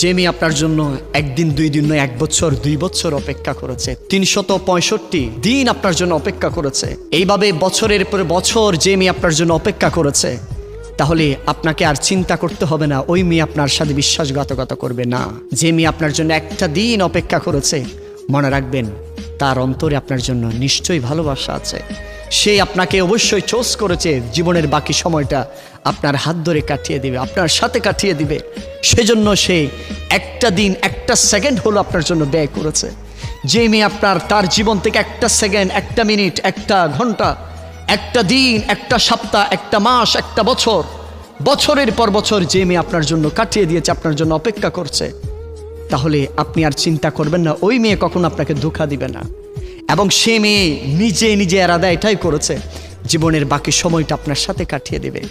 যে মেয়ে আপনার জন্য একদিন দুই দিন নয়, 1 বছর 2 বছর অপেক্ষা করেছে, 365 দিন আপনার জন্য অপেক্ষা করেছে, এইভাবে বছরের পর বছর যে মেয়ে আপনার জন্য অপেক্ষা করেছে, তাহলে আপনাকে আর চিন্তা করতে হবে না ওই মেয়ে আপনার সাথে বিশ্বাসঘাতকতা করবে না। যে মেয়ে আপনার জন্য একটা দিন অপেক্ষা করেছে, মনে রাখবেন তার অন্তরে আপনার জন্য নিশ্চয়ই ভালোবাসা আছে। সে আপনাকে অবশ্যই চোজ করেছে, জীবনের বাকি সময়টা আপনার হাত ধরে কাটিয়ে দিবে, আপনার সাথে কাটিয়ে দিবে। সেজন্য সে একটা দিন একটা সেকেন্ড হলো আপনার জন্য ব্যয় করেছে। যে মেয়ে আপনার তার জীবন থেকে একটা সেকেন্ড, একটা মিনিট, একটা ঘন্টা, একটা দিন, একটা সপ্তাহ, একটা মাস, একটা বছর, বছরের পর বছর যে মেয়ে আপনার জন্য কাটিয়ে দিয়েছে, আপনার জন্য অপেক্ষা করছে, তাহলে আপনি আর চিন্তা করবেন না ওই মেয়ে কখনো আপনাকে ধোঁকা দিবে না। এবং সে মেয়ে নিজে নিজে এরাদা এটাই করেছে, জীবনের বাকি সময়টা আপনার সাথে কাটিয়ে দেবে।